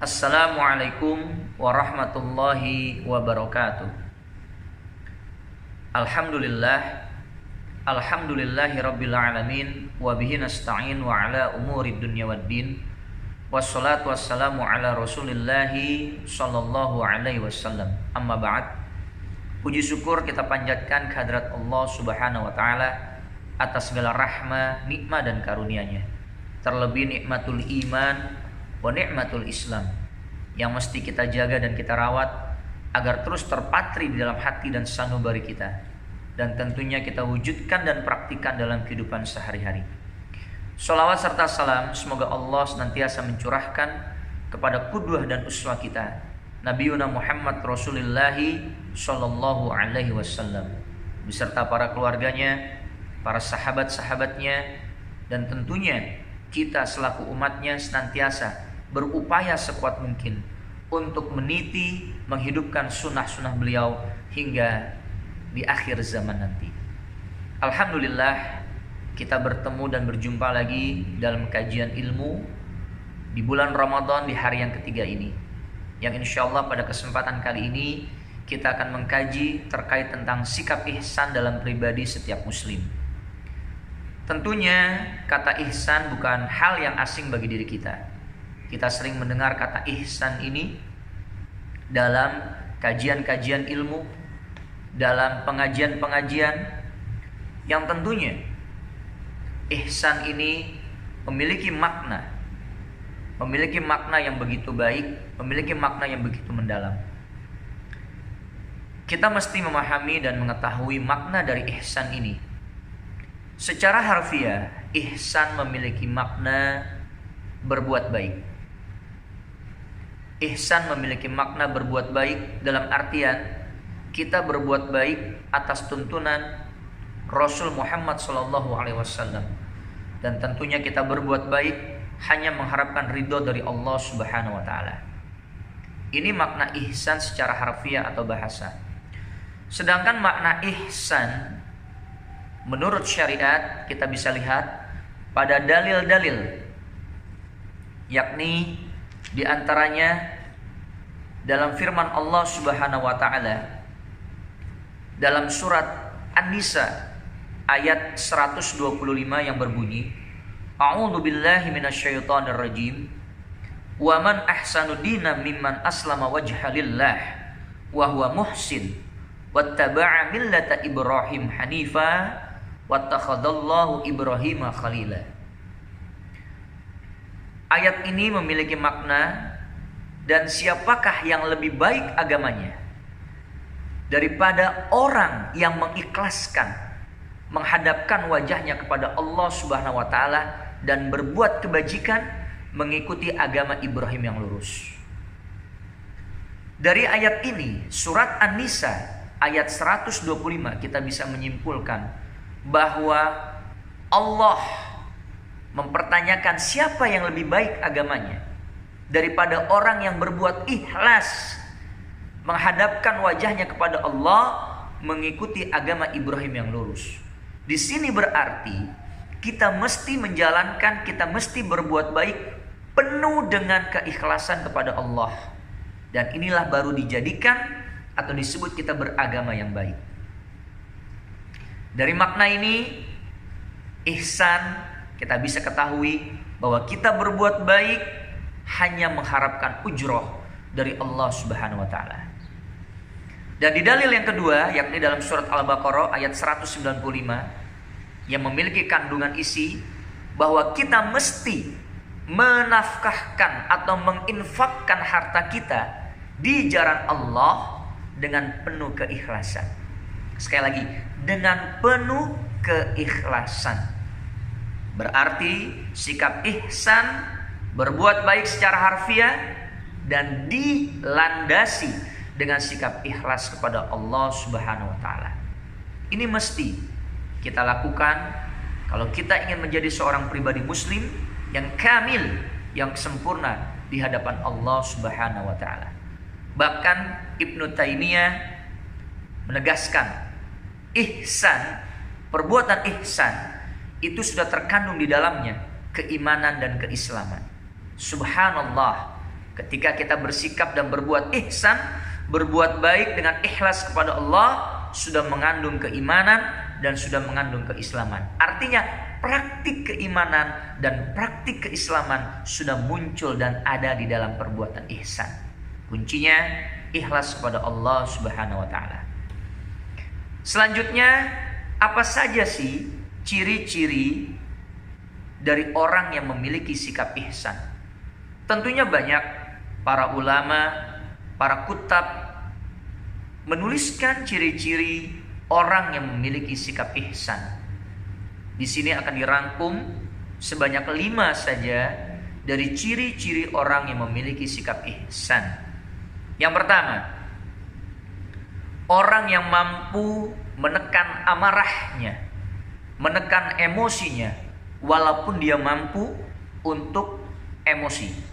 Assalamualaikum warahmatullahi wabarakatuh. Alhamdulillahi rabbil alamin, wa bihi nasta'in wa ala umurid dunya waddin. Wassalatu wassalamu ala rasulillahi sallallahu alaihi wasallam. Amma ba'd. Puji syukur kita panjatkan kehadrat Allah subhanahu wa ta'ala atas segala rahmah, nikmat dan karunia-Nya. Terlebih nikmatul iman wa ni'matul Islam yang mesti kita jaga dan kita rawat agar terus terpatri di dalam hati dan sanubari kita, dan tentunya kita wujudkan dan praktikkan dalam kehidupan sehari-hari. Sholawat serta salam semoga Allah senantiasa mencurahkan kepada qudwah dan uswah kita, Nabiuna Muhammad Rasulullahi sallallahu alaihi wasallam, beserta para keluarganya, para sahabat-sahabatnya, dan tentunya kita selaku umatnya senantiasa berupaya sekuat mungkin untuk meniti, menghidupkan sunnah-sunnah beliau hingga di akhir zaman nanti. Alhamdulillah, kita bertemu dan berjumpa lagi dalam kajian ilmu di bulan Ramadan di hari yang ketiga ini, yang insya Allah pada kesempatan kali ini kita akan mengkaji terkait tentang sikap ihsan dalam pribadi setiap muslim. Tentunya kata ihsan bukan hal yang asing bagi diri kita. Kita sering mendengar kata ihsan ini dalam kajian-kajian ilmu, dalam pengajian-pengajian, yang tentunya ihsan ini memiliki makna yang begitu baik, memiliki makna yang begitu mendalam. Kita mesti memahami dan mengetahui makna dari ihsan ini. Secara harfiah, ihsan memiliki makna berbuat baik. Ihsan memiliki makna berbuat baik dalam artian kita berbuat baik atas tuntunan Rasul Muhammad SAW, dan tentunya kita berbuat baik hanya mengharapkan ridho dari Allah Subhanahu Wa Taala. Ini makna ihsan secara harfiah atau bahasa. Sedangkan makna ihsan menurut syariat kita bisa lihat pada dalil-dalil, yakni di antaranya dalam firman Allah Subhanahu wa taala dalam surat An-Nisa ayat 125 yang berbunyi, A'udzu billahi minasyaitonir rajim. Wa man ahsanu dinan mimman aslama wajha lillah wa huwa muhsin wattaba'a millata Ibrahim hanifa wattakhadallahu Ibrahima khalila. Ayat ini memiliki makna, dan siapakah yang lebih baik agamanya daripada orang yang mengikhlaskan, menghadapkan wajahnya kepada Allah Subhanahu wa taala dan berbuat kebajikan mengikuti agama Ibrahim yang lurus. Dari ayat ini, surat An-Nisa ayat 125, kita bisa menyimpulkan bahwa Allah mempertanyakan siapa yang lebih baik agamanya daripada orang yang berbuat ikhlas, menghadapkan wajahnya kepada Allah, mengikuti agama Ibrahim yang lurus. Di sini berarti kita mesti menjalankan, kita mesti berbuat baik penuh dengan keikhlasan kepada Allah, dan inilah baru dijadikan atau disebut kita beragama yang baik. Dari makna ini, ihsan, kita bisa ketahui bahwa kita berbuat baik hanya mengharapkan ujroh dari Allah Subhanahu wa taala. Dan di dalil yang kedua, yakni dalam surat Al-Baqarah ayat 195, yang memiliki kandungan isi bahwa kita mesti menafkahkan atau menginfakkan harta kita di jalan Allah dengan penuh keikhlasan. Sekali lagi, dengan penuh keikhlasan. Berarti sikap ihsan, berbuat baik secara harfiah, dan dilandasi dengan sikap ikhlas kepada Allah Subhanahu wa taala. Ini mesti kita lakukan kalau kita ingin menjadi seorang pribadi muslim yang kamil, yang sempurna di hadapan Allah Subhanahu wa taala. Bahkan Ibnu Taimiyah menegaskan ihsan, perbuatan ihsan itu sudah terkandung di dalamnya keimanan dan keislaman. Subhanallah, Ketika kita bersikap dan berbuat ihsan, berbuat baik dengan ikhlas kepada Allah, sudah mengandung keimanan dan sudah mengandung keislaman. Artinya praktik keimanan dan praktik keislaman sudah muncul dan ada di dalam perbuatan ihsan. Kuncinya ikhlas kepada Allah Subhanahu wa taala. Selanjutnya, apa saja sih ciri-ciri dari orang yang memiliki sikap ihsan? Tentunya banyak. Para ulama, para kutab menuliskan ciri-ciri orang yang memiliki sikap ihsan. Di sini akan dirangkum sebanyak 5 saja dari ciri-ciri orang yang memiliki sikap ihsan. Yang pertama, orang yang mampu menekan amarahnya, menekan emosinya, walaupun dia mampu untuk emosi.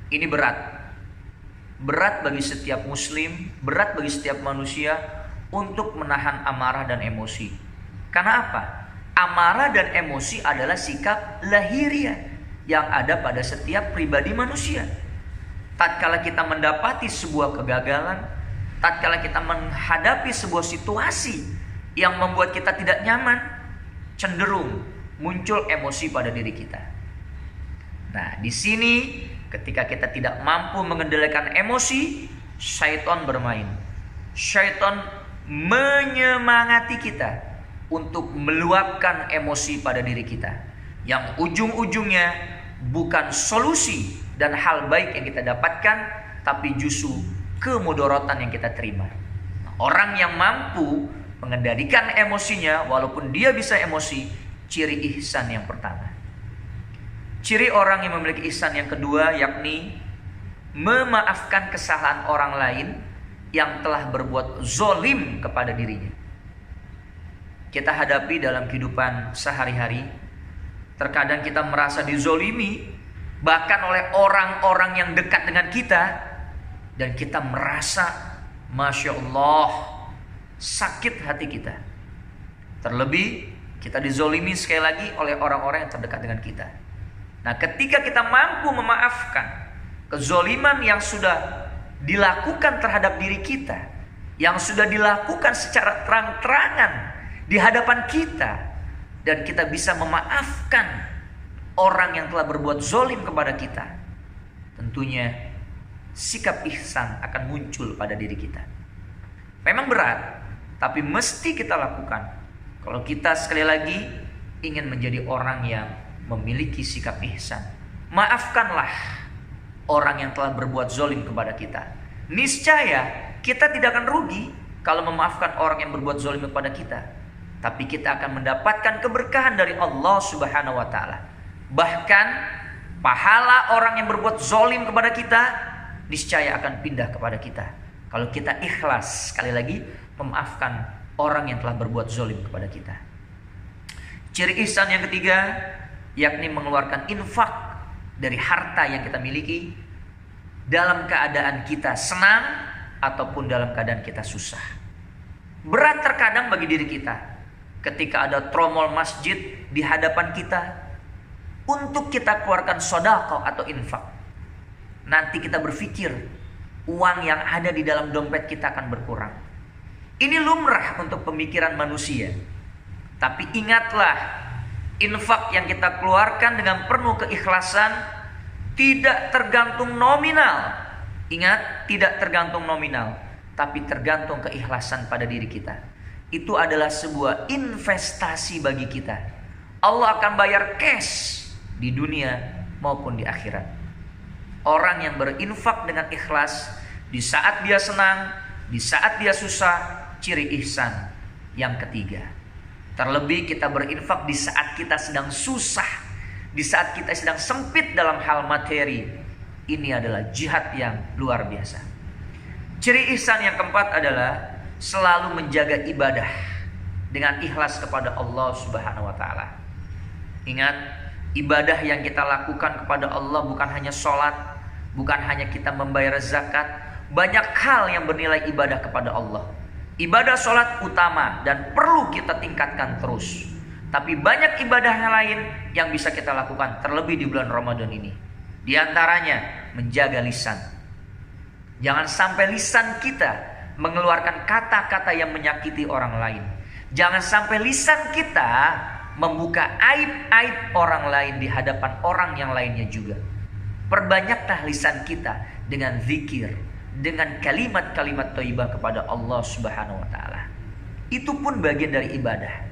Ini berat bagi setiap muslim, berat bagi setiap manusia untuk menahan amarah dan emosi. Karena apa? Amarah dan emosi adalah sikap lahiriah yang ada pada setiap pribadi manusia. Tatkala kita mendapati sebuah kegagalan, tatkala kita menghadapi sebuah situasi yang membuat kita tidak nyaman, cenderung muncul emosi pada diri kita. Nah, di sini ketika kita tidak mampu mengendalikan emosi, syaitan bermain. Syaitan menyemangati kita untuk meluapkan emosi pada diri kita, yang ujung-ujungnya bukan solusi dan hal baik yang kita dapatkan, tapi justru kemudorotan yang kita terima. Orang yang mampu mengendalikan emosinya walaupun dia bisa emosi, ciri ihsan yang pertama. Ciri orang yang memiliki ihsan yang kedua yakni memaafkan kesalahan orang lain yang telah berbuat zolim kepada dirinya. Kita hadapi dalam kehidupan sehari-hari, terkadang kita merasa dizolimi bahkan oleh orang-orang yang dekat dengan kita, dan kita merasa Masya Allah sakit hati kita. Terlebih kita dizolimi sekali lagi oleh orang-orang yang terdekat dengan kita. Nah, ketika kita mampu memaafkan kezoliman yang sudah dilakukan terhadap diri kita, yang sudah dilakukan secara terang-terangan di hadapan kita, dan kita bisa memaafkan orang yang telah berbuat zolim kepada kita, tentunya sikap ihsan akan muncul pada diri kita. Memang berat, tapi mesti kita lakukan kalau kita sekali lagi ingin menjadi orang yang memiliki sikap ihsan. Maafkanlah orang yang telah berbuat zolim kepada kita. Niscaya kita tidak akan rugi kalau memaafkan orang yang berbuat zolim kepada kita, tapi kita akan mendapatkan keberkahan dari Allah Subhanahu wa taala. Bahkan pahala orang yang berbuat zolim kepada kita niscaya akan pindah kepada kita kalau kita ikhlas sekali lagi memaafkan orang yang telah berbuat zolim kepada kita. Ciri ihsan yang ketiga yakni mengeluarkan infak dari harta yang kita miliki dalam keadaan kita senang ataupun dalam keadaan kita susah. Berat terkadang bagi diri kita ketika ada tromol masjid di hadapan kita untuk kita keluarkan sedekah atau infak. Nanti kita berpikir uang yang ada di dalam dompet kita akan berkurang. Ini lumrah untuk pemikiran manusia. Tapi ingatlah, infak yang kita keluarkan dengan penuh keikhlasan tidak tergantung nominal. Ingat, tidak tergantung nominal, tapi tergantung keikhlasan pada diri kita. Itu adalah sebuah investasi bagi kita. Allah akan bayar cash di dunia maupun di akhirat. Orang yang berinfak dengan ikhlas di saat dia senang, di saat dia susah, ciri ihsan yang ketiga. Terlebih kita berinfak di saat kita sedang susah, di saat kita sedang sempit dalam hal materi. Ini adalah jihad yang luar biasa. Ciri ihsan yang keempat adalah selalu menjaga ibadah dengan ikhlas kepada Allah Subhanahu wa taala. Ingat, ibadah yang kita lakukan kepada Allah bukan hanya sholat, bukan hanya kita membayar zakat. Banyak hal yang bernilai ibadah kepada Allah. Ibadah sholat utama dan perlu kita tingkatkan terus. Tapi banyak ibadah yang lain yang bisa kita lakukan, terlebih di bulan Ramadan ini. Di antaranya menjaga lisan. Jangan sampai lisan kita mengeluarkan kata-kata yang menyakiti orang lain. Jangan sampai lisan kita membuka aib-aib orang lain di hadapan orang yang lainnya juga. Perbanyaklah lisan kita dengan zikir, dengan kalimat-kalimat thayyibah kepada Allah Subhanahu wa taala. Itu pun bagian dari ibadah.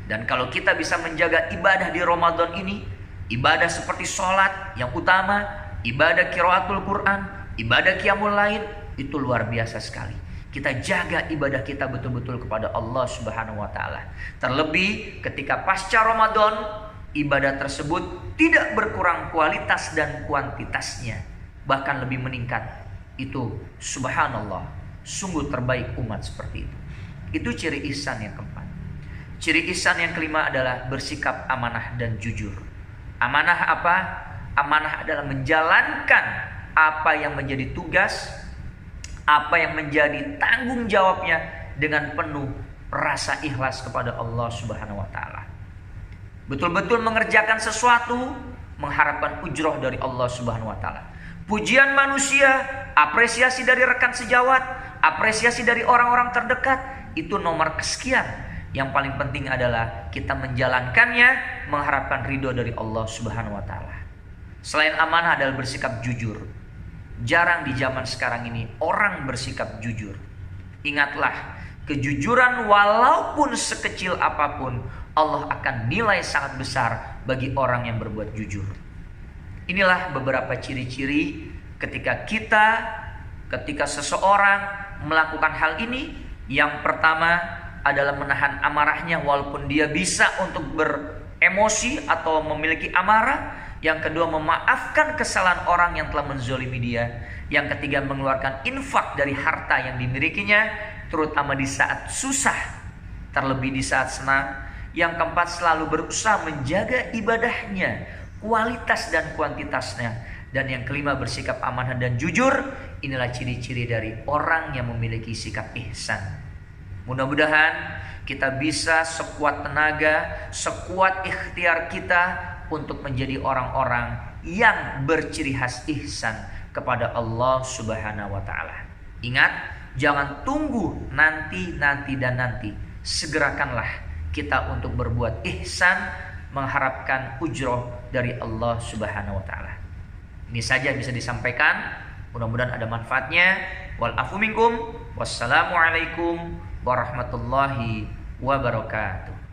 Dan kalau kita bisa menjaga ibadah di Ramadan ini, ibadah seperti sholat yang utama, ibadah qiraatul Quran, ibadah qiyamul lail, itu luar biasa sekali. Kita jaga ibadah kita betul-betul kepada Allah Subhanahu wa taala. Terlebih ketika pasca Ramadan, ibadah tersebut tidak berkurang kualitas dan kuantitasnya, bahkan lebih meningkat. Itu subhanallah, sungguh terbaik umat seperti itu. Itu ciri ihsan yang keempat. Ciri ihsan yang kelima adalah bersikap amanah dan jujur. Amanah apa? Amanah adalah menjalankan apa yang menjadi tugas, apa yang menjadi tanggung jawabnya dengan penuh rasa ikhlas kepada Allah Subhanahu wa taala. Betul-betul mengerjakan sesuatu mengharapkan ujroh dari Allah Subhanahu wa taala. Pujian manusia, apresiasi dari rekan sejawat, apresiasi dari orang-orang terdekat, itu nomor kesekian. Yang paling penting adalah kita menjalankannya mengharapkan ridho dari Allah Subhanahu wa taala. Selain amanah adalah bersikap jujur. Jarang di zaman sekarang ini orang bersikap jujur. Ingatlah, kejujuran walaupun sekecil apapun, Allah akan nilai sangat besar bagi orang yang berbuat jujur. Inilah beberapa ciri-ciri ketika seseorang melakukan hal ini. Yang pertama adalah menahan amarahnya walaupun dia bisa untuk beremosi atau memiliki amarah. Yang kedua, memaafkan kesalahan orang yang telah menzolimi dia. Yang ketiga, mengeluarkan infak dari harta yang dimilikinya, terutama di saat susah, terlebih di saat senang. Yang keempat, selalu berusaha menjaga ibadahnya, kualitas dan kuantitasnya. Dan yang kelima, bersikap amanah dan jujur. Inilah ciri-ciri dari orang yang memiliki sikap ihsan. Mudah-mudahan kita bisa sekuat tenaga, sekuat ikhtiar kita untuk menjadi orang-orang yang berciri khas ihsan kepada Allah Subhanahu wa taala. Ingat, jangan tunggu nanti. Segerakanlah kita untuk berbuat ihsan, mengharapkan ujroh dari Allah Subhanahu wa taala. Ini saja bisa disampaikan. Mudah-mudahan ada manfaatnya. Wal afu minkum. Wassalamualaikum warahmatullahi wabarakatuh.